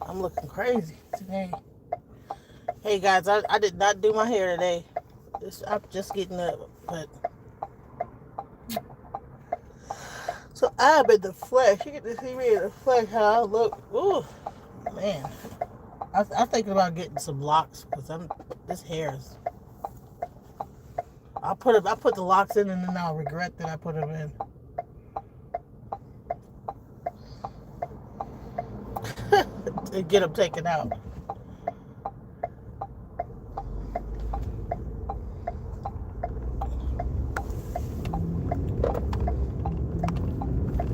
I'm looking crazy today. Hey guys, I did not do my hair today. I'm just getting up, but so I'm in the flesh. You get to see me in the flesh how I look. Ooh, man. I'm thinking about getting some locks because this hair is. I put the locks in and then I'll regret that I put them in. And get them taken out.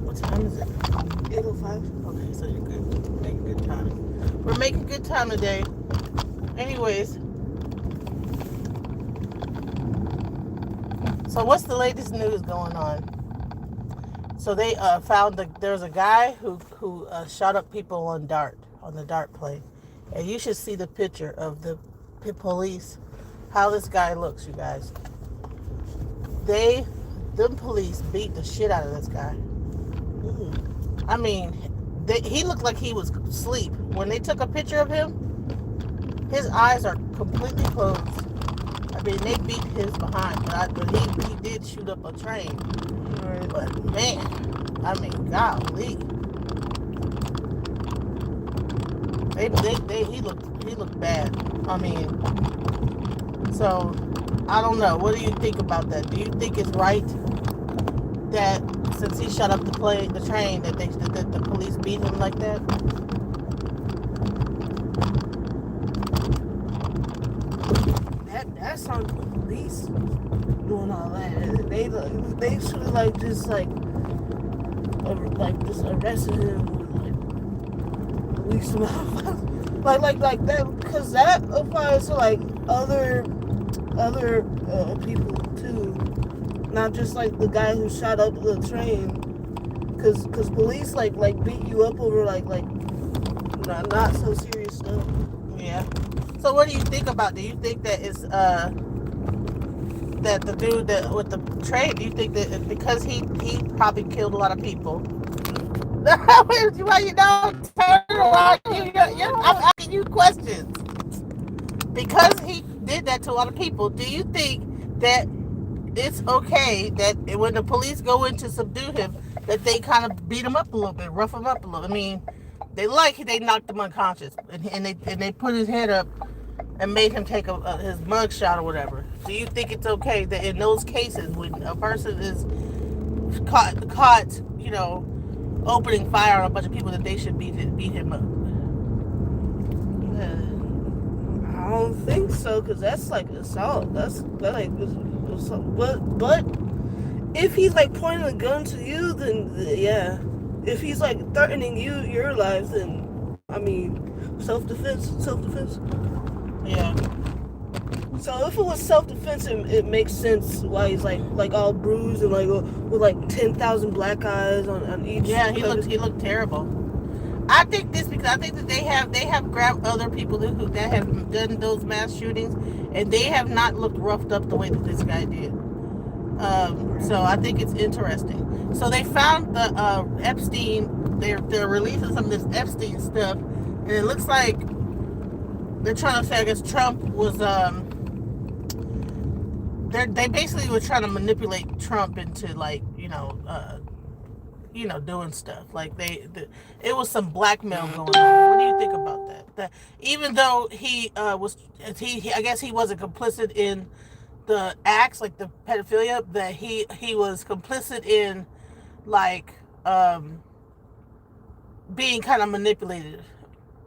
What time is it? 8:05. Okay, so you're good. Making good time. We're making good time today. Anyways, so what's the latest news going on? So they found there's a guy who shot up people on the dart plane, and you should see the picture of the police. How this guy looks, you guys. Them police beat the shit out of this guy. I mean, he looked like he was asleep. When they took a picture of him, his eyes are completely closed. I mean, they beat his behind, but he did shoot up a train. Right. But man, I mean, golly, he looked bad. I mean, so I don't know. What do you think about that? Do you think it's right that since he shot up the train, that the police beat him like that? That's on the police doing all that. They should have just arrested him with police like that, because that applies to other people too, not just the guy who shot up the train. Because police beat you up over not so serious stuff. Yeah. So what do you think about? Do you think that it's that the dude that with the train? Do you think that because he probably killed a lot of people? Why you don't turn around? I'm asking you questions. Because he did that to a lot of people, do you think that it's okay that when the police go in to subdue him, that they kind of beat him up a little bit, rough him up a little? I mean, they knocked him unconscious, and they put his head up and made him take his mug shot or whatever. Do you think it's okay that in those cases when a person is caught, opening fire on a bunch of people, that they should beat him up? I don't think so, because that's assault. That's assault. But if he's pointing a gun to you, then yeah. If he's threatening your life, then I mean, self-defense. Yeah. So if it was self-defense, it makes sense why he's all bruised and with 10,000 black eyes on each. Yeah, he looked terrible. I think that they have grabbed other people that have done those mass shootings, and they have not looked roughed up the way that this guy did. So I think it's interesting. So they found the Epstein. They're releasing some of this Epstein stuff, and it looks like they're trying to say, I guess Trump was. They basically were trying to manipulate Trump into doing stuff. It was some blackmail going on. What do you think about that? Even though he I guess he wasn't complicit in the acts, like the pedophilia, that he was complicit in being kind of manipulated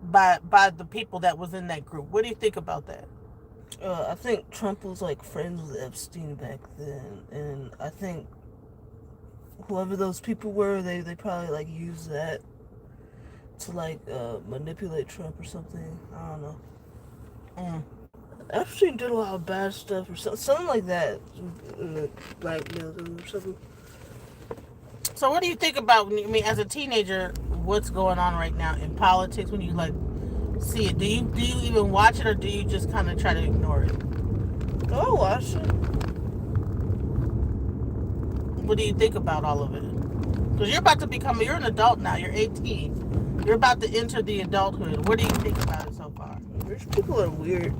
by the people that was in that group. What do you think about that? I think Trump was friends with Epstein back then, and I think whoever those people were, they probably used that to manipulate Trump or something. I don't know. Epstein did a lot of bad stuff or something like that, blackmailed him or something. So what do you think about, as a teenager, what's going on right now in politics? When you see it, do you even watch it, or do you just kind of try to ignore it? I'll watch it. What do you think about all of it? Because you're an adult now. You're 18. You're about to enter the adulthood. What do you think about it so far? Rich people are weird.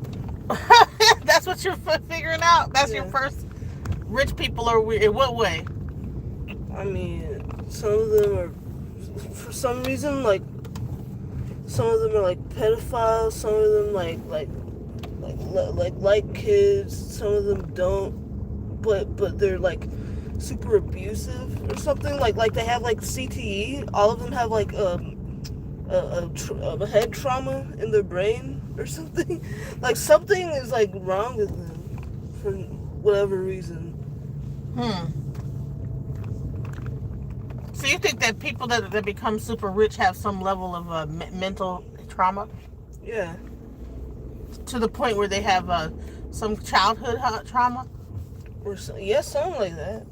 That's what you're figuring out. That's your first. Rich people are weird. In what way? I mean, some of them are, for some reason, like, some of them are like pedophiles. Some of them like kids. Some of them don't, but they're like super abusive or something. Like they have like CTE. All of them have like a head trauma in their brain or something. Like something is like wrong with them for whatever reason. So you think that people that become super rich have some level of mental trauma? Yeah. To the point where they have some childhood trauma? Or something like that.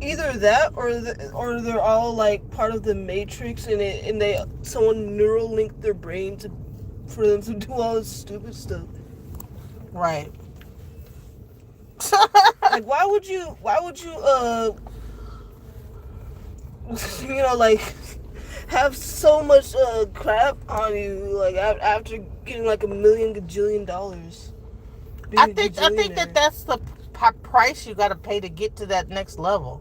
Either that, or they're all like part of the Matrix, and someone neural linked their brain for them to do all this stupid stuff. Right. Like, why would you like have so much crap on you, like after getting like $1 million gajillion dollars? I think that's the price you got to pay to get to that next level.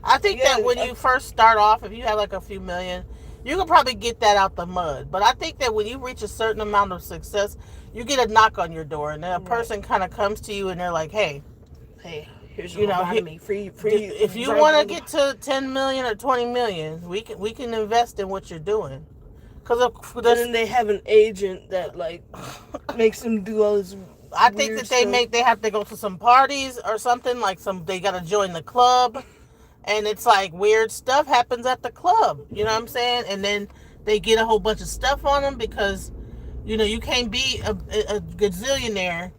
I think that when you first start off, if you have like a few million, you can probably get that out the mud. But I think that when you reach a certain amount of success, you get a knock on your door, and then a person kind of comes to you, and they're like, "Hey, here's your money, free. If you want to get to 10 million or 20 million, we can invest in what you're doing." Because then they have an agent that like makes them do all this. I think that they have to go to some parties or something, like they got to join the club, and it's like weird stuff happens at the club, you know what I'm saying? And then they get a whole bunch of stuff on them because, you can't be a gazillionaire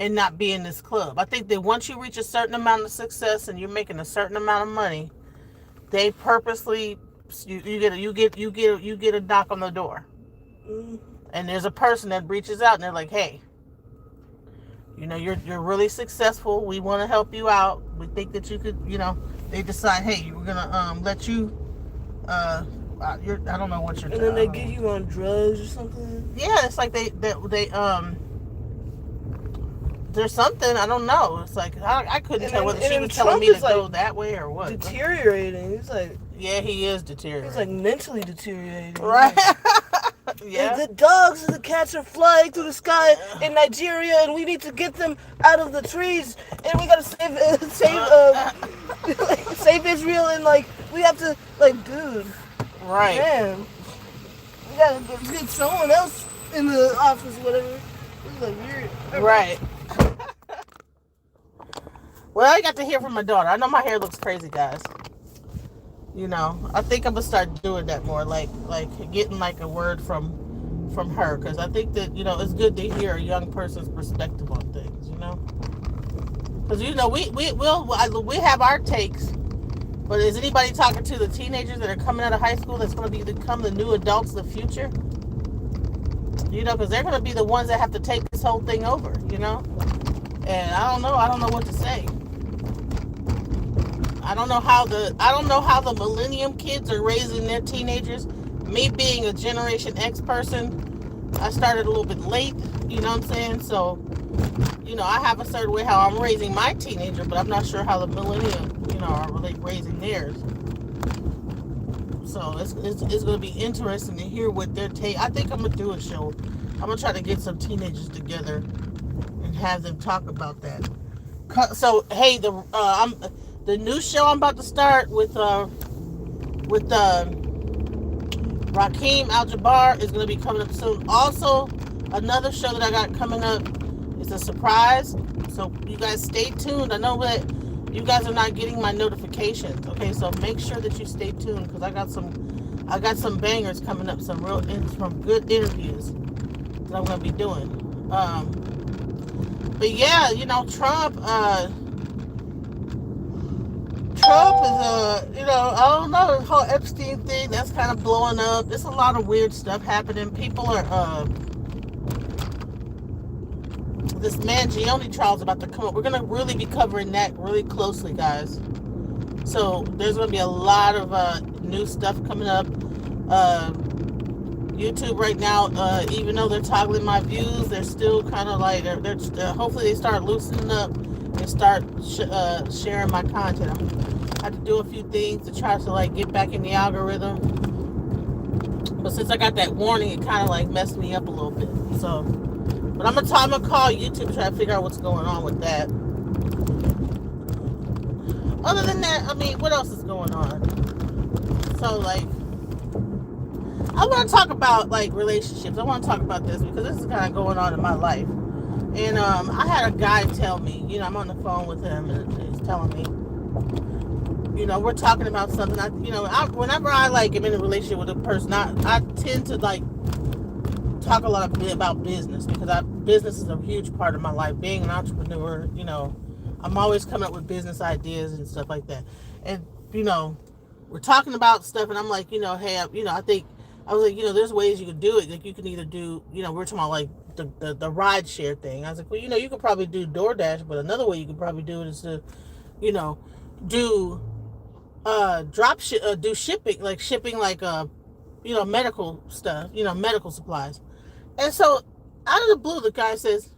and not be in this club. I think that once you reach a certain amount of success and you're making a certain amount of money, they purposely you get a knock on the door, and there's a person that reaches out and they're like, "Hey, you're really successful. We want to help you out. We think that you could, They decide, hey, we're gonna let you. I don't know what you're. And then they get you on drugs or something. Yeah, it's like they there's something, I don't know. It's like I couldn't tell whether she was telling me to go that way or what. Deteriorating. It's like, yeah, he is deteriorating. He's like mentally deteriorating. Right. Yeah. The dogs and the cats are flying through the sky in Nigeria, and we need to get them out of the trees, and we gotta save Israel, and like we have to, like, dude. Right. Man, we gotta get someone else in the office, whatever. It's like weird. Right. Well, I got to hear from my daughter. I know my hair looks crazy, guys. I think I'm gonna start doing that more, like getting like a word from her, because I think that it's good to hear a young person's perspective on things. Because we have our takes, but is anybody talking to the teenagers that are coming out of high school that's going to become the new adults of the future? Because they're going to be the ones that have to take this whole thing over. And I don't know what to say. I don't know how the millennium kids are raising their teenagers. Me being a Generation X person, I started a little bit late, you know what I'm saying? So, I have a certain way how I'm raising my teenager, but I'm not sure how the millennium, are raising theirs. So it's going to be interesting to hear what their take. I think I'm going to do a show. I'm going to try to get some teenagers together and have them talk about that. So, hey, the new show I'm about to start with Rakeem Al-Jabbar is going to be coming up soon. Also, another show that I got coming up is a surprise. So you guys stay tuned. I know that you guys are not getting my notifications. Okay, so make sure that you stay tuned, because I got some bangers coming up, some good interviews that I'm going to be doing. But yeah, Trump is I don't know, the whole Epstein thing, that's kind of blowing up. There's a lot of weird stuff happening. People are, this Mangione trial is about to come up. We're going to really be covering that really closely, guys. So there's going to be a lot of new stuff coming up. YouTube right now, even though they're toggling my views, they're still kind of like they're hopefully they start loosening up and start sharing my content. I have to do a few things to try to like get back in the algorithm, but since I got that warning, it kind of like messed me up a little bit. So, but I'm gonna call YouTube to try to figure out what's going on with that. Other than that, I mean, what else is going on? So like, I want to talk about like relationships. I want to talk about this because this is kind of going on in my life. And I had a guy tell me, you know, I'm on the phone with him and he's telling me, you know, we're talking about something. Whenever I like am in a relationship with a person, I tend to like talk a lot about business because business is a huge part of my life. Being an entrepreneur, you know, I'm always coming up with business ideas and stuff like that. And you know, we're talking about stuff, and I'm like, you know, hey, you know, I was like, you know, there's ways you could do it. Like you can either do, you know, we're talking about like the ride share thing. I was like, well, you know, you could probably do DoorDash, but another way you could probably do it is to, you know, do do shipping like you know, medical stuff, you know, medical supplies. And so out of the blue, the guy says,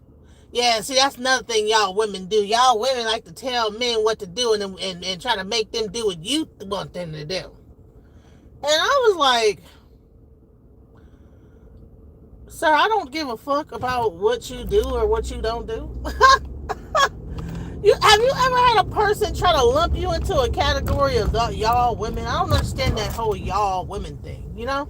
yeah, see, that's another thing y'all women do. Y'all women like to tell men what to do and try to make them do what you want them to do. And I was like, sir, I don't give a fuck about what you do or what you don't do. Have you ever had a person try to lump you into a category of y'all women? I don't understand that whole y'all women thing, you know?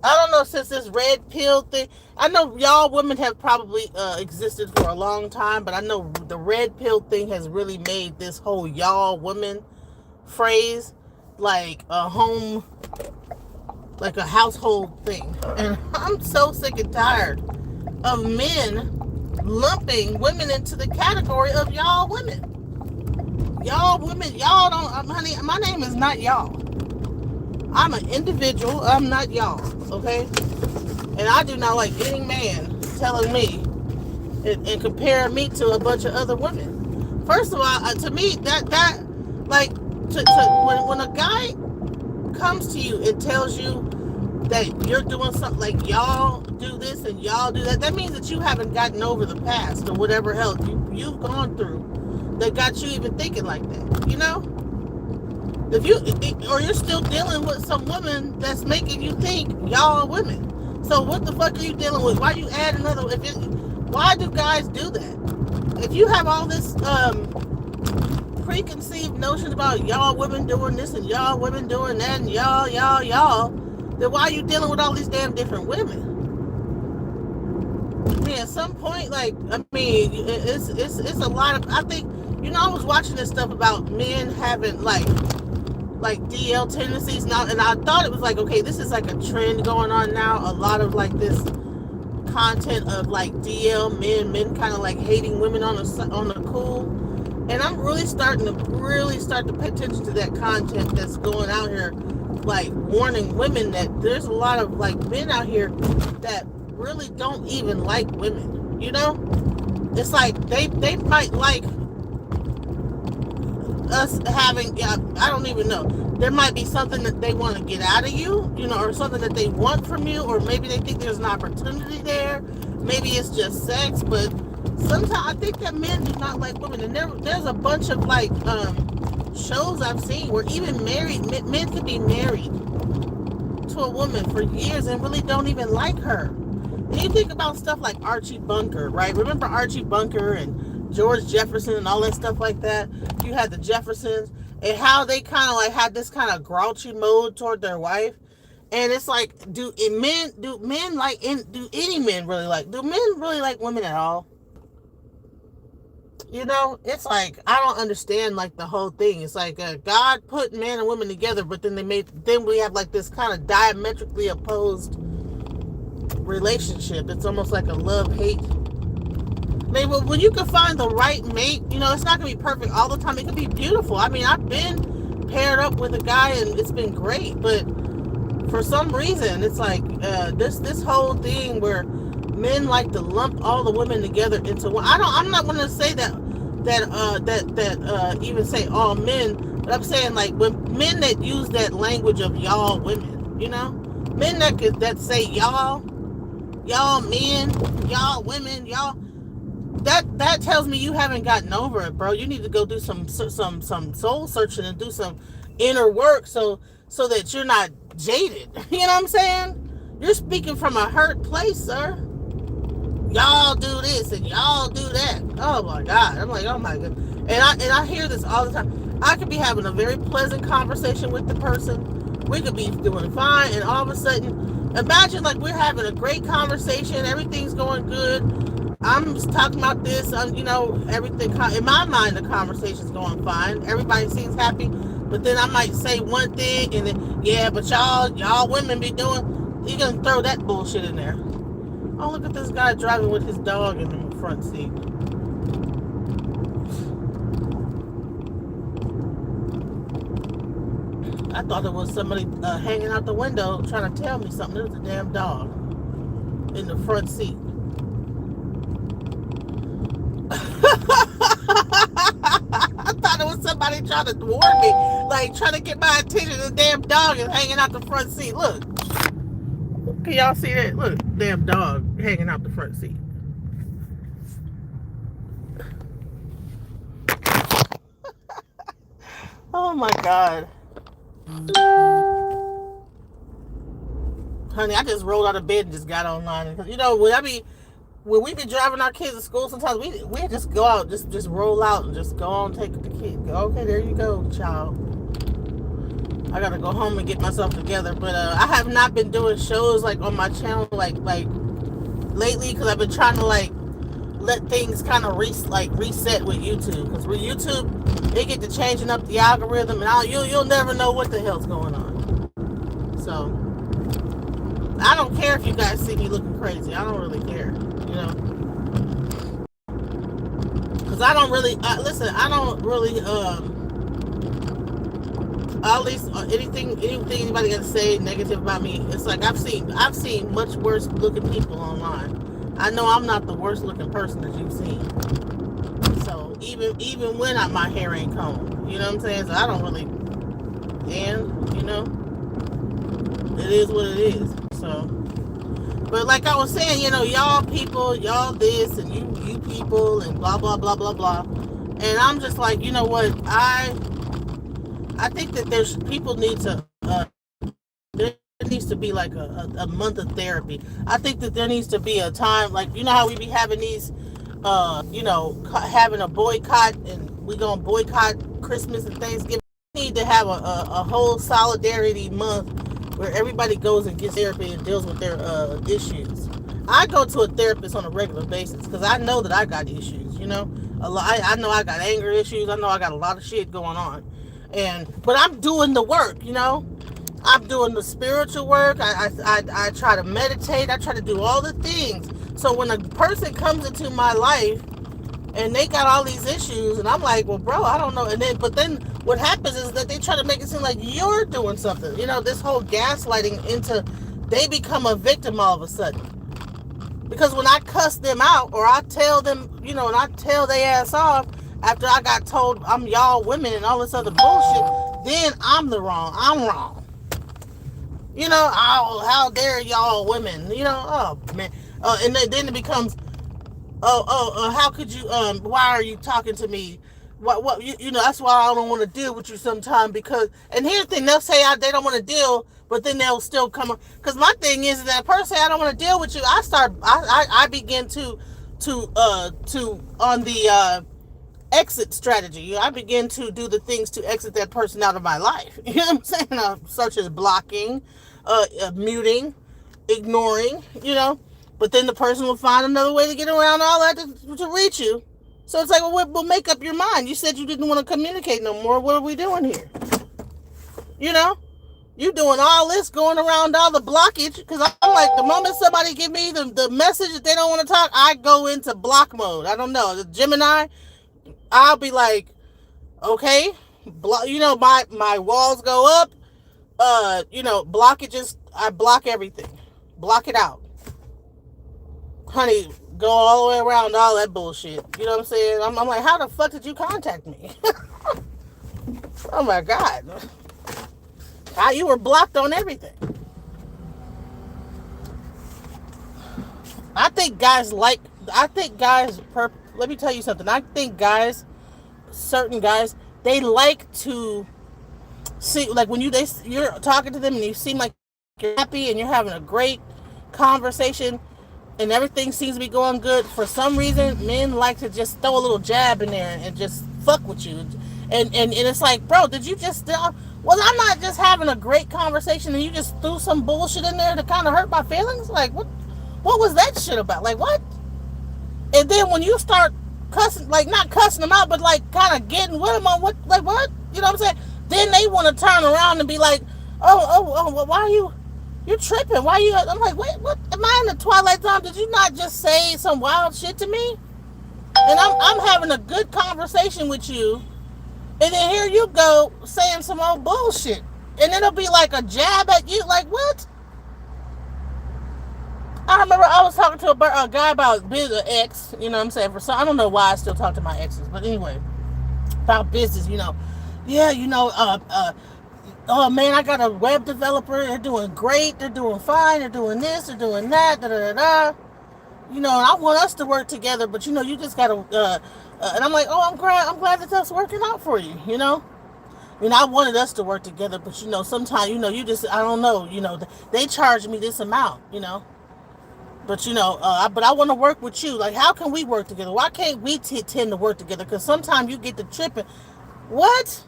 I don't know, since this red pill thing, I know y'all women have probably existed for a long time, but I know the red pill thing has really made this whole y'all women phrase like a household thing. And I'm so sick and tired of men lumping women into the category of y'all women. Y'all women, y'all don't, honey, my name is not y'all. I'm an individual, I'm not y'all, okay? And I do not like any man telling me and comparing me to a bunch of other women. First of all, to me, that like, when a guy comes to you and tells you that you're doing something like y'all do this and y'all do that, that means that you haven't gotten over the past or whatever else you've gone through that got you even thinking like that, you know? Or you're still dealing with some woman that's making you think y'all are women. So what the fuck are you dealing with? Why you add another? Why do guys do that? If you have all this preconceived notions about y'all women doing this and y'all women doing that and y'all, then why are you dealing with all these damn different women? I mean, at some point, like, I mean, it's a lot of, I think, you know, I was watching this stuff about men having like DL tendencies now, and I thought it was like, okay, this is like a trend going on now. A lot of like this content of like DL men kind of like hating women on the cool, and I'm really starting to pay attention to that content that's going out here, like warning women that there's a lot of like men out here that really don't even like women. You know, it's like they might like us having, I don't even know. There might be something that they want to get out of you, you know, or something that they want from you, or maybe they think there's an opportunity there. Maybe it's just sex, but sometimes I think that men do not like women. And there's a bunch of like shows I've seen where even married men could be married to a woman for years and really don't even like her. And you think about stuff like Archie Bunker, right? Remember Archie Bunker and George Jefferson and all that stuff like that? You had the Jeffersons and how they kind of like had this kind of grouchy mode toward their wife. And it's like, do any men really like women at all? You know, it's like, I don't understand like the whole thing. It's like God put man and women together, but then we have like this kind of diametrically opposed relationship. It's almost like a love-hate. I mean, when you can find the right mate, you know, it's not going to be perfect all the time. It could be beautiful. I mean, I've been paired up with a guy and it's been great, but for some reason, it's like this whole thing where men like to lump all the women together into one. I'm not going to say that even say all men But I'm saying, like, when men that use that language of y'all women, men that say y'all men, y'all women, y'all, that tells me you haven't gotten over it, bro. You need to go do some soul searching and do some inner work so that you're not jaded. You know what I'm saying? You're speaking from a hurt place, sir. Y'all do this and y'all do that. Oh my God. I'm like, oh my God. And I hear this all the time. I could be having a very pleasant conversation with the person. We could be doing fine, and all of a sudden, imagine like we're having a great conversation, everything's going good. I'm just talking about this, everything. In my mind, the conversation's going fine. Everybody seems happy, but then I might say one thing, and then yeah, but y'all women be doing. You gonna throw that bullshit in there? Oh, look at this guy driving with his dog in the front seat. I thought it was somebody hanging out the window trying to tell me something. It was a damn dog in the front seat. I thought it was somebody trying to warn me, like trying to get my attention. The damn dog is hanging out the front seat. Look. Can y'all see that? Look, damn dog hanging out the front seat. Oh my God. Honey, I just rolled out of bed and just got online. Because, when we be driving our kids to school, sometimes we just go out, just roll out and just go on, take the kid. Go, okay, there you go, child. I gotta go home and get myself together. But I have not been doing shows like on my channel like lately, because I've been trying to like let things kind of reset with YouTube. Because with YouTube, they get to changing up the algorithm, and you'll never know what the hell's going on. So I don't care if you guys see me looking crazy. I don't really care, because I don't really listen. I don't really at least anything anybody got to say negative about me. It's like I've seen much worse looking people online. I know I'm not the worst looking person that you've seen. So even when my hair ain't combed, you know what I'm saying? So I don't really, and it is what it is. So, but like I was saying, y'all people, y'all this, and you people, and blah blah blah blah blah. And I'm just like, you know what? I think that people need to there needs to be like a month of therapy. I think that there needs to be a time, like, how we be having these having a boycott, and we gonna boycott Christmas and Thanksgiving. We need to have a whole solidarity month where everybody goes and gets therapy and deals with their issues. I go to a therapist on a regular basis because I know that I got issues. I know I got anger issues. I know I got a lot of shit going on. But I'm doing the work, I'm doing the spiritual work. I try to meditate. I try to do all the things. So when a person comes into my life and they got all these issues, and I'm like, well, bro, I don't know. But then what happens is that they try to make it seem like you're doing something. This whole gaslighting into, they become a victim all of a sudden. Because when I cuss them out, or I tell them, and I tell their ass off, after I got told I'm y'all women and all this other bullshit, then I'm wrong. Oh, how dare y'all women? Oh man. And then it becomes, how could you? Why are you talking to me? What? That's why I don't want to deal with you sometime, because. And here's the thing: they'll say they don't want to deal, but then they'll still come. Because my thing is that a person say I don't want to deal with you. I begin to on the exit strategy. I begin to do the things to exit that person out of my life. You know what I'm saying? Such as blocking, muting, ignoring, But then the person will find another way to get around all that to reach you. So it's like, well, make up your mind. You said you didn't want to communicate no more. What are we doing here? You doing all this, going around all the blockage. Because I'm like, the moment somebody give me the message that they don't want to talk, I go into block mode. I don't know. The Gemini, I'll be like, okay, my walls go up. Blockages, I block everything. Block it out. Honey, go all the way around all that bullshit. You know what I'm saying? I'm like, how the fuck did you contact me? Oh my God. You were blocked on everything. I think guys like, let me tell you something. I think certain guys, they like to see, like when you're talking to them and you seem like you're happy and you're having a great conversation and everything seems to be going good. For some reason, men like to just throw a little jab in there and just fuck with you. And it's like, bro, did you just, was I not just having a great conversation and you just threw some bullshit in there to kind of hurt my feelings? Like, what was that shit about? Like, what? And then when you start cussing, like not cussing them out, but like kind of getting with them on what, like what? You know what I'm saying? Then they want to turn around and be like, oh, why are you're tripping? Why are you? I'm like, wait, what? Am I in the Twilight Zone? Did you not just say some wild shit to me? And I'm having a good conversation with you, and then here you go saying some old bullshit, and it'll be like a jab at you. Like what? I remember I was talking to a guy about business, ex, you know what I'm saying? I don't know why I still talk to my exes, but anyway, about business, you know. Yeah, you know, oh man, I got a web developer, they're doing great, they're doing fine, they're doing this, they're doing that, da da da da. You know, and I want us to work together, but you know, you just gotta, and I'm like, oh, I'm glad that that's working out for you, you know? I mean, I wanted us to work together, but you know, sometimes, you know, I don't know, you know, they charge me this amount, you know? But you know, but I want to work with you. Like, how can we work together? Why can't we tend to work together? Because sometimes you get the tripping. What?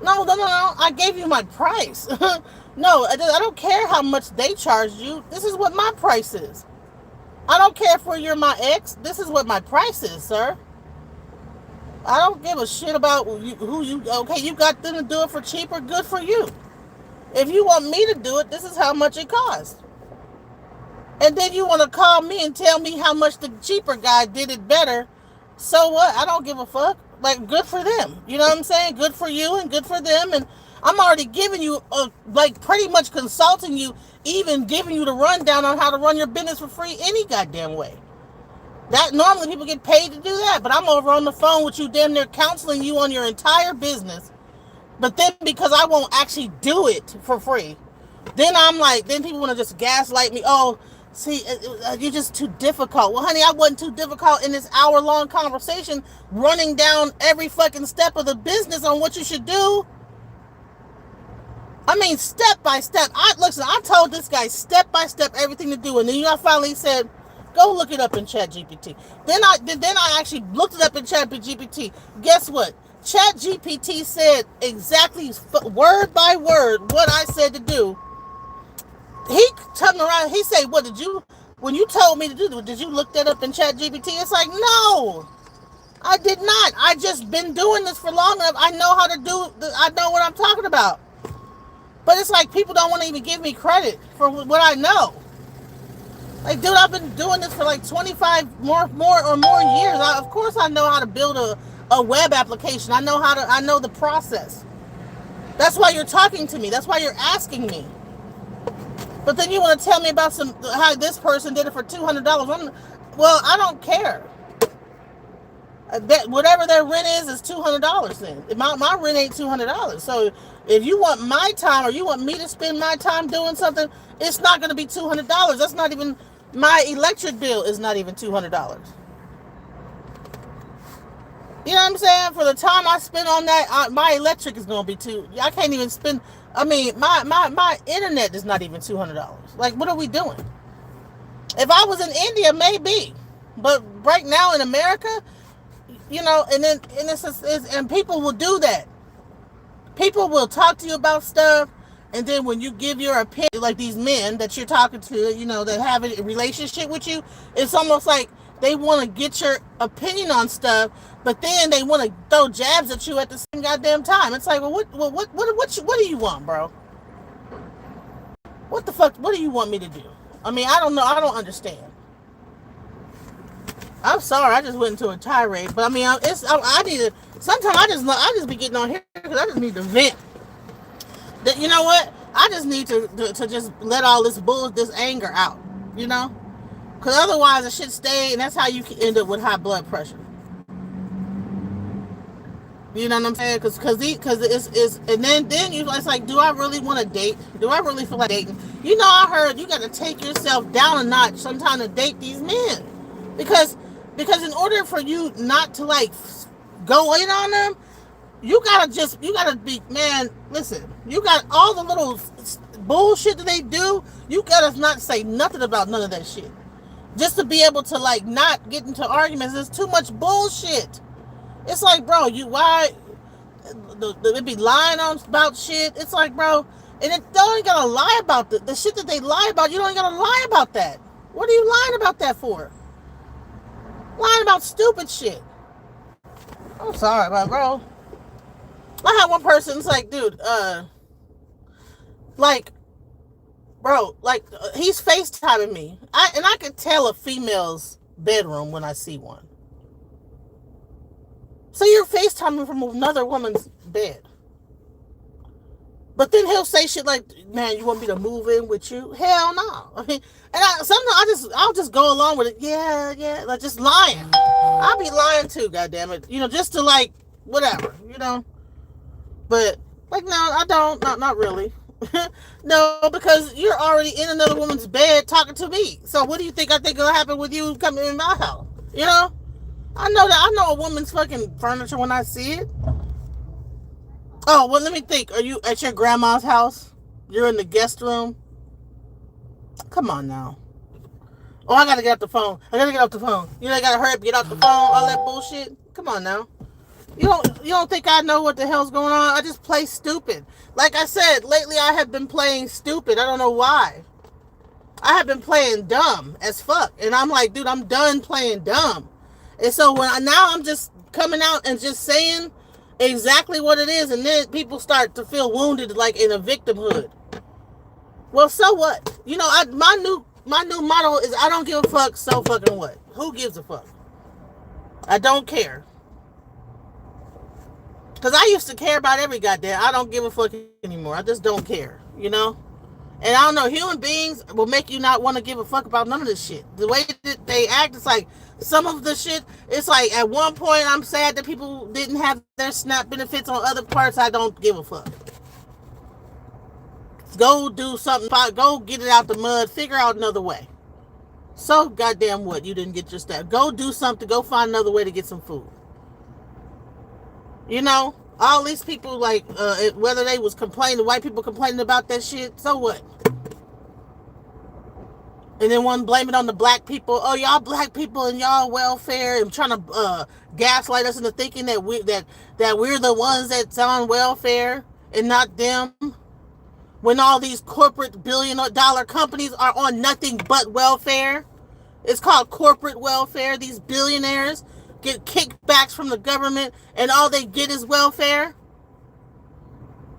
No. I gave you my price. No, I don't care how much they charge you. This is what my price is. I don't care if you're my ex. This is what my price is, sir. I don't give a shit about who you. Okay, you got them to do it for cheaper. Good for you. If you want me to do it, this is how much it costs. And then you want to call me and tell me how much the cheaper guy did it better. So what? I don't give a fuck. Like, good for them. You know what I'm saying? Good for you and good for them. And I'm already giving you, like, pretty much consulting you, even giving you the rundown on how to run your business for free any goddamn way. That normally people get paid to do that. But I'm over on the phone with you, damn near counseling you on your entire business. But then because I won't actually do it for free, then people want to just gaslight me. Oh, see, you're just too difficult. Well, honey, I wasn't too difficult in this hour-long conversation running down every fucking step of the business on what you should do. I mean, step by step. I told this guy step by step everything to do, and then I finally said, go look it up in ChatGPT. Then I actually looked it up in ChatGPT. Guess what? ChatGPT said exactly word by word what I said to do. He turned around, he said, when you told me to do this, did you look that up in ChatGPT? It's like, no, I did not. I just been doing this for long enough. I know how to I know what I'm talking about. But it's like people don't want to even give me credit for what I know. Like, dude, I've been doing this for like 25 more years. Of course I know how to build a web application. I know the process. That's why you're talking to me. That's why you're asking me. But then you want to tell me about how this person did it for $200. Well, I don't care. Whatever their rent is $200 then. My rent ain't $200. So if you want my time or you want me to spend my time doing something, it's not going to be $200. That's not even, my electric bill is not even $200. You know what I'm saying? For the time I spend on that, my electric is going to be I can't even spend, I mean, my internet is not even $200. Like, what are we doing? If I was in India, maybe. But right now in America, you know, and people will do that. People will talk to you about stuff, and then when you give your opinion, like these men that you're talking to, you know, that have a relationship with you, it's almost like they want to get your opinion on stuff, but then they want to throw jabs at you at the same goddamn time. It's like, well, what do you want, bro? What the fuck? What do you want me to do? I mean, I don't know. I don't understand. I'm sorry. I just went into a tirade, but I mean, I need to. Sometimes I just be getting on here because I just need to vent. That, you know what? I just need to just let all this anger out. You know. Because otherwise, it should stay, and that's how you can end up with high blood pressure. You know what I'm saying? Because it's and then you it's like, do I really want to date? Do I really feel like dating? You know, I heard you got to take yourself down a notch sometime to date these men, because in order for you not to like go in on them, you gotta be, man. Listen, you got all the little bullshit that they do. You gotta not say nothing about none of that shit, just to be able to like not get into arguments. There's too much bullshit. It's like, bro, you why they be lying on about shit. It's like, bro, and it don't even gotta lie about the shit that they lie about. You don't even gotta lie about that. What are you lying about that for? Lying about stupid shit. I'm sorry, but bro, I had one person. It's like, dude, like, bro, like he's FaceTiming me. I can tell a female's bedroom when I see one. So you're FaceTiming from another woman's bed. But then he'll say shit like, man, you want me to move in with you? Hell no. I mean, and sometimes I'll just go along with it. Yeah, like just lying. I'll be lying too, goddammit. You know, just to like, whatever, you know. But like, no, I don't. Not really. No, because you're already in another woman's bed talking to me. So what do you think I think will happen with you coming in my house? You know? I know a woman's fucking furniture when I see it. Oh, well, let me think. Are you at your grandma's house? You're in the guest room? Come on now. Oh, I gotta get off the phone. I gotta get off the phone. You know, I gotta hurry up, get off the phone, all that bullshit. Come on now. You don't think I know what the hell's going on? I just play stupid. Like I said, lately I have been playing stupid. I don't know why. I have been playing dumb as fuck. And I'm like, dude, I'm done playing dumb. And so now I'm just coming out and just saying exactly what it is, and then people start to feel wounded, like in a victimhood. Well, so what? You know, my new motto is I don't give a fuck. So fucking what? Who gives a fuck? I don't care. Because I used to care about every goddamn. I don't give a fuck anymore. I just don't care. You know. And I don't know, human beings will make you not want to give a fuck about none of this shit. The way that they act, it's like some of the shit, it's like at one point I'm sad that people didn't have their SNAP benefits. On other parts, I don't give a fuck. Go do something, go get it out the mud, figure out another way. So goddamn what, you didn't get your SNAP. Go do something, go find another way to get some food. You know, all these people, like, whether they was complaining, white people complaining about that shit, so what? And then one blame it on the black people. Oh, y'all black people and y'all welfare, and trying to gaslight us into thinking that we're the ones that's on welfare and not them. When all these corporate billion-dollar companies are on nothing but welfare. It's called corporate welfare. These billionaires get kickbacks from the government, and all they get is welfare.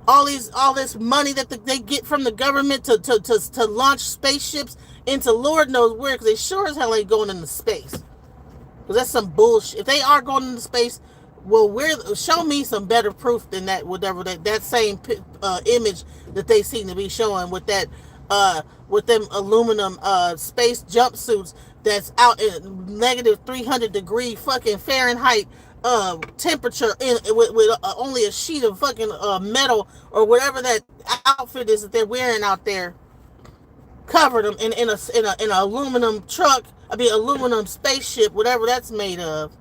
All this money that they get from the government to launch spaceships into Lord knows where, because they sure as hell ain't going into space. Because that's some bullshit. If they are going into space, well, show me some better proof than that. Whatever that same image that they seem to be showing with that with them aluminum space jumpsuits that's out in negative 300 degree fucking Fahrenheit temperature with only a sheet of fucking metal or whatever that outfit is that they're wearing out there, covered them in an aluminum truck. I mean, aluminum spaceship, whatever that's made of,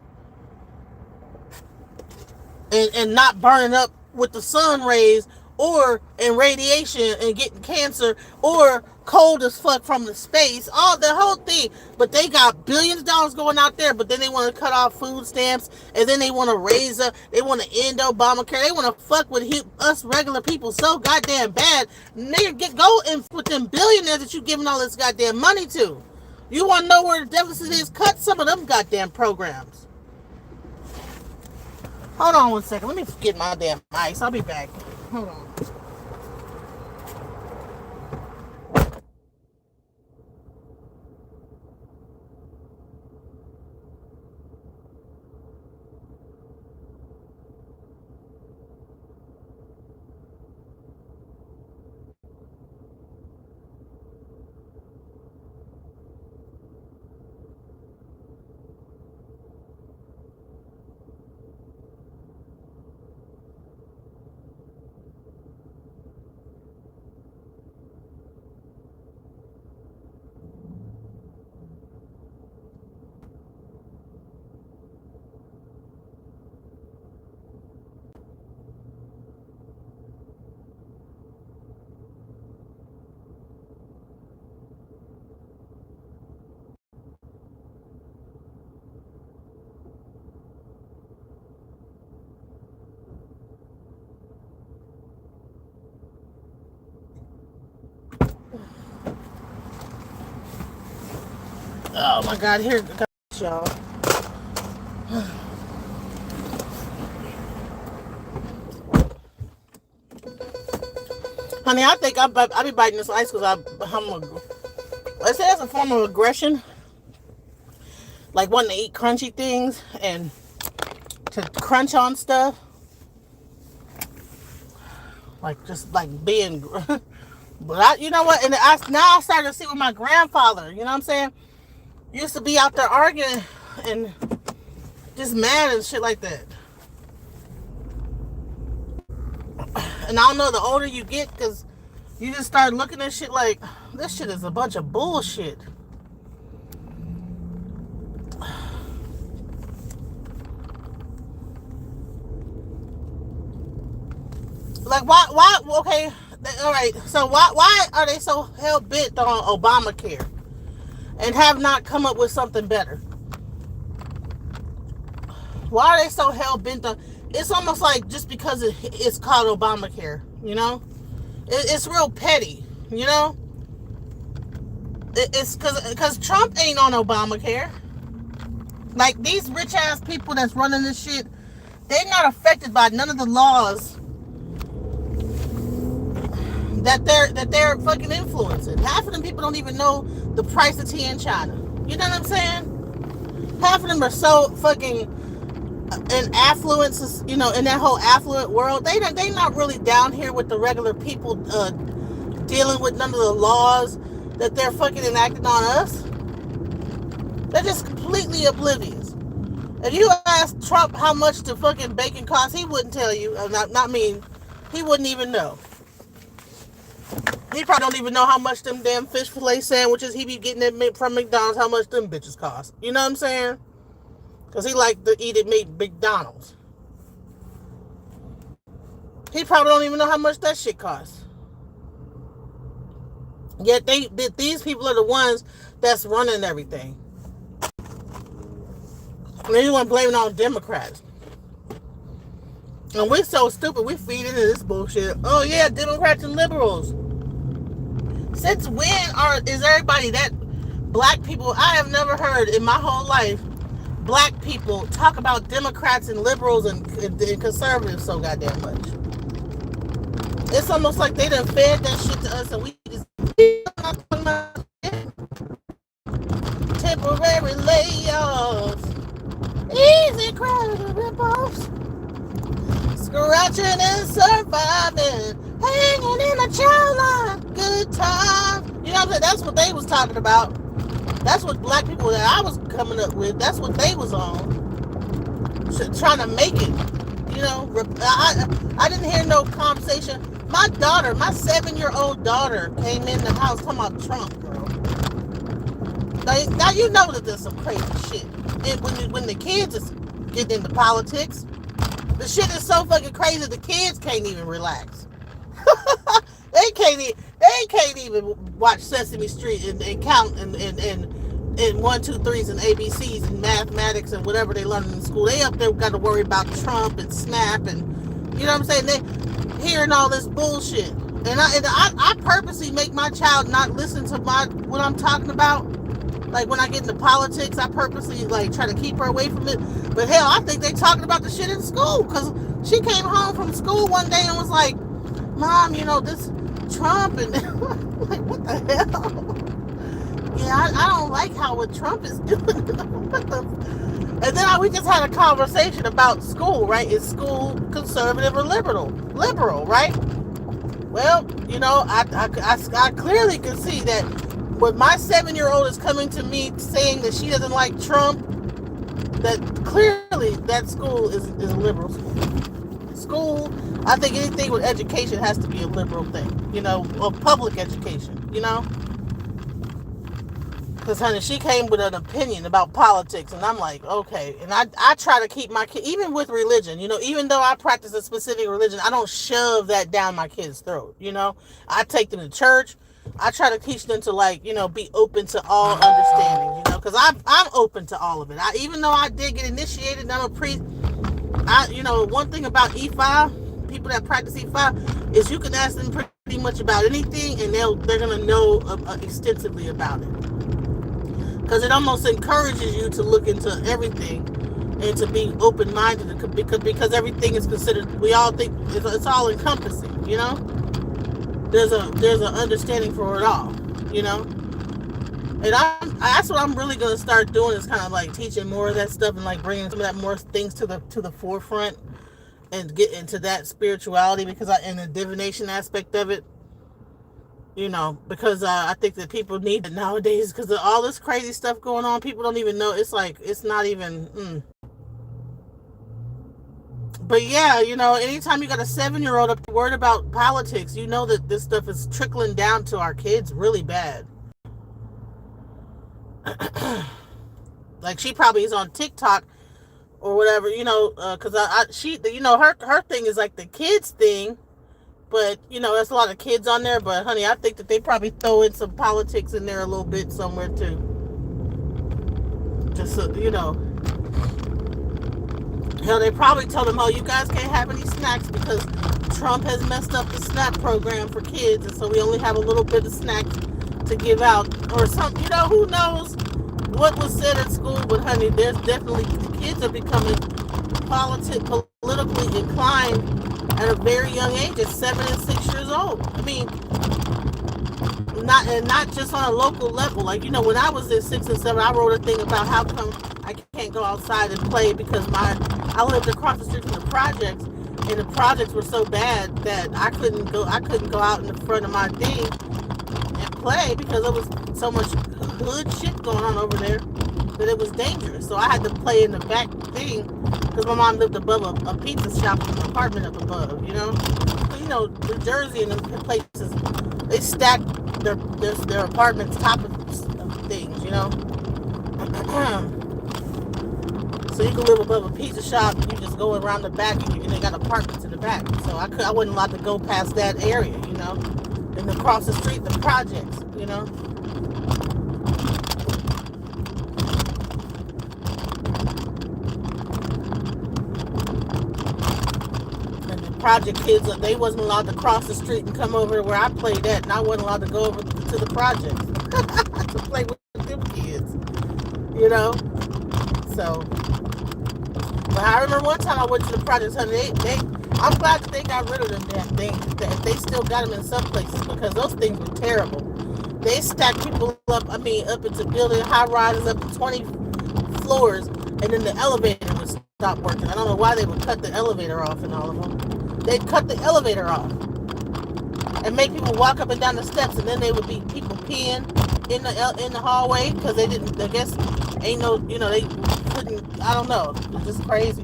and not burning up with the sun rays or in radiation and getting cancer or cold as fuck from the space, all the whole thing. But they got billions of dollars going out there, but then they want to cut off food stamps, and then they want to they want to end Obamacare. They want to fuck with us regular people so goddamn bad. Nigga, go and with them billionaires that you giving all this goddamn money to. You want to know where the deficit is? Cut some of them goddamn programs. Hold on 1 second. Let me get my damn ice. I'll be back. Hold on. Oh my God, here, y'all. Honey, I think I be biting this ice because I'm hungry. Let's say that's a form of aggression, like wanting to eat crunchy things and to crunch on stuff, like just like being. But you know what? And now I started to see with my grandfather. You know what I'm saying? Used to be out there arguing and just mad and shit like that. And I don't know, the older you get, because you just start looking at shit like, this shit is a bunch of bullshit. Like, why, okay, all right, so why are they so hell-bent on Obamacare and have not come up with something better? Why are they so hell-bent on, it's almost like just because it's called Obamacare, you know? It's real petty, you know? It's because Trump ain't on Obamacare. Like, these rich-ass people that's running this shit, they're not affected by none of the laws that they're fucking influencing. Half of them people don't even know the price of tea in China. You know what I'm saying? Half of them are so fucking in affluence, you know, in that whole affluent world. They not really down here with the regular people dealing with none of the laws that they're fucking enacting on us. They're just completely oblivious. If you ask Trump how much the fucking bacon costs, he wouldn't tell you. Not me. He wouldn't even know. He probably don't even know how much them damn fish fillet sandwiches he be getting from McDonald's, how much them bitches cost. You know what I'm saying? Because he like to eat at McDonald's. He probably don't even know how much that shit costs. Yet these people are the ones that's running everything. And they want to blame it on Democrats. And we're so stupid, we feed into this bullshit. Oh yeah, Democrats and liberals. Since when is everybody that black people? I have never heard in my whole life black people talk about Democrats and liberals and conservatives so goddamn much. It's almost like they done fed that shit to us and we just temporary layoffs, easy credit ripoffs, scratching and surviving, hanging in a child line, good time. You know what I'm saying? That's what they was talking about. That's what black people that I was coming up with, that's what they was on. Trying to make it. You know, I didn't hear no conversation. My daughter, my 7-year-old daughter came in the house talking about Trump, girl. Now you know that there's some crazy shit. And when the kids is getting into politics, the shit is so fucking crazy the kids can't even relax. They can't even watch Sesame Street and count and 1, 2, 3s and ABCs and mathematics and whatever they learn in school. They up there got to worry about Trump and Snap and you know what I'm saying? They hearing all this bullshit. And I purposely make my child not listen to what I'm talking about. Like when I get into politics, I purposely like try to keep her away from it. But hell, I think they talking about the shit in school because she came home from school one day and was like, "Mom, you know this Trump and like what the hell? Yeah, I don't like how what Trump is doing." And then we just had a conversation about school, right? Is school conservative or liberal? Liberal, right? Well, you know, I clearly can see that when my 7-year-old is coming to me saying that she doesn't like Trump, that clearly that school is a liberal school. School, I think anything with education has to be a liberal thing, you know, or public education, you know? Because, honey, she came with an opinion about politics, and I'm like, okay. And I try to keep my kid, even with religion, you know, even though I practice a specific religion, I don't shove that down my kid's throat, you know? I take them to church. I try to teach them to, like, you know, be open to all understanding, you know? Because I'm open to all of it. Even though I did get initiated and I'm a priest, you know, one thing about E5, people that practice E5, is you can ask them pretty much about anything, and they're going to know extensively about it. because it almost encourages you to look into everything and to be open-minded, because everything is considered, we all think it's all encompassing, there's an understanding for it all, and that's what I'm really gonna start doing, is kind of like teaching more of that stuff, and like bringing some of that more things to the forefront, and get into that spirituality, because in the divination aspect of it, because I think that people need it nowadays, because of all this crazy stuff going on. People don't even know. It's like, it's not even. But yeah, anytime you got a 7-year-old up worried about politics, you know that this stuff is trickling down to our kids really bad. Like, she probably is on TikTok or whatever, because she, her thing is like the kids thing. But, there's a lot of kids on there. But, honey, I think that they probably throw in some politics in there a little bit somewhere, too. Just, Hell, they probably told them, oh, you guys can't have any snacks because Trump has messed up the SNAP program for kids. And so we only have a little bit of snacks to give out. Or something. Who knows what was said at school. But, honey, there's definitely, the kids are becoming politically inclined at a very young age, at 7 and 6 years old. I mean, not just on a local level. Like, when I was in 6 and 7, I wrote a thing about how come I can't go outside and play because I lived across the street from the projects, and the projects were so bad that I couldn't go out in the front of my thing and play because there was so much hood shit going on over there that it was dangerous. So I had to play in the back thing because my mom lived above a pizza shop in an apartment up above, New Jersey and them places, they stack their apartments top of things, So you can live above a pizza shop and you just go around the back and they got apartments in the back. So I wasn't allowed to go past that area, and across the street, the projects, project kids, they wasn't allowed to cross the street and come over to where I played at, and I wasn't allowed to go over to the project to play with them kids, So, but I remember one time I went to the projects, honey. I'm glad that they got rid of them damn things. That they still got them in some places because those things were terrible. They stacked people up. I mean, up into building high rises up to 20 floors, and then the elevator would stop working. I don't know why they would cut the elevator off in all of them. They'd cut the elevator off and make people walk up and down the steps, and then they would be people peeing in the hallway because they didn't. I guess ain't no, they couldn't. I don't know. It's just crazy.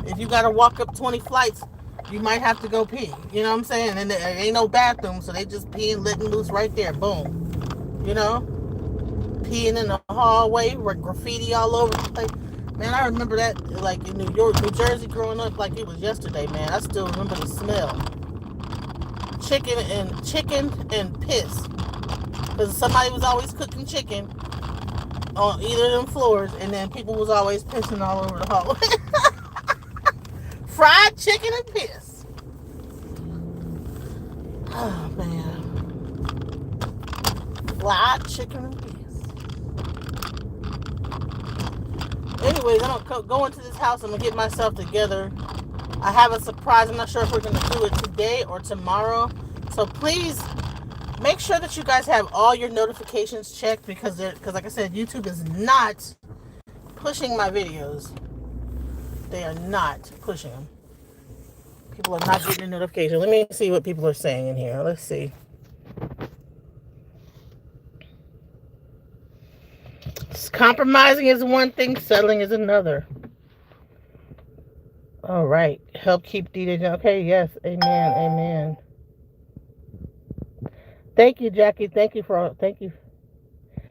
If you gotta walk up 20 flights, you might have to go pee. You know what I'm saying? And there ain't no bathroom, so they just peeing, letting loose right there. Boom. Peeing in the hallway, graffiti all over the place. Man, I remember that, like, in New Jersey growing up, like it was yesterday, man. I still remember the smell. Chicken and piss. Because somebody was always cooking chicken on either of them floors, and then people was always pissing all over the hallway. Fried chicken and piss. Oh, man. Fried chicken and piss. Anyways, I'm going to go into this house. I'm going to get myself together. I have a surprise. I'm not sure if we're going to do it today or tomorrow. So please make sure that you guys have all your notifications checked because like I said, YouTube is not pushing my videos. They are not pushing them. People are not getting a notification. Let me see what people are saying in here. Let's see. Compromising is one thing, settling is another. All right. Help keep DJ. Okay, yes. Amen. Thank you, Jackie. Thank you.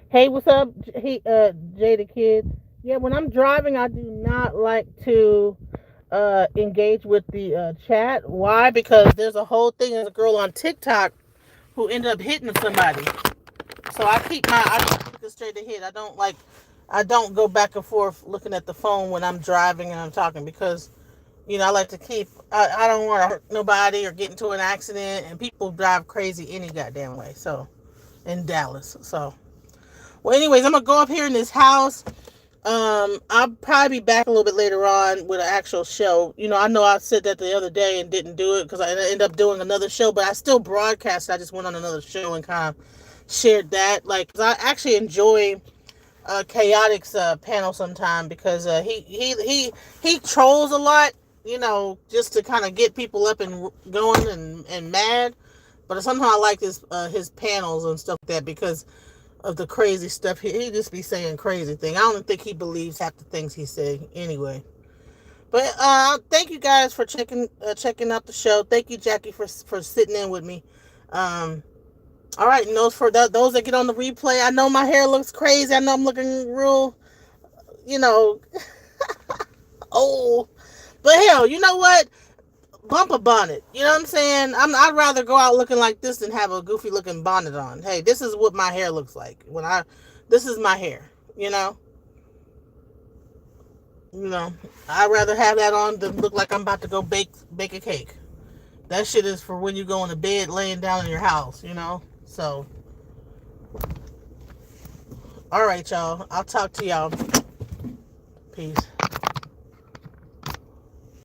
Hey, what's up? Hey, Jada Kid. Yeah, when I'm driving, I do not like to engage with the chat. Why? Because there's a whole thing. There's a girl on TikTok who ended up hitting somebody. So I keep looking straight ahead. I don't go back and forth looking at the phone when I'm driving and I'm talking because, I like to I don't want to hurt nobody or get into an accident, and people drive crazy any goddamn way. So, in Dallas. So, Well, anyways, I'm gonna go up here in this house. I'll probably be back a little bit later on with an actual show. I know I said that the other day and didn't do it because I ended up doing another show, but I still broadcast. I just went on another show and kind of shared that. Like, 'cause I actually enjoy Chaotic's panel sometime because he trolls a lot. Just to kind of get people up and going and mad. But somehow I like his panels and stuff like that because of the crazy stuff. He just be saying crazy things. I don't think he believes half the things he say anyway. But thank you guys for checking out the show. Thank you, Jackie, for sitting in with me. All right, and those that get on the replay, I know my hair looks crazy. I know I'm looking real, you know, old. But hell, you know what? Bump a bonnet. You know what I'm saying? I'd rather go out looking like this than have a goofy looking bonnet on. Hey, this is what my hair looks like this is my hair. You know. I'd rather have that on than look like I'm about to go bake a cake. That shit is for when you go into bed, laying down in your house. So. All right, y'all. I'll talk to y'all. Peace.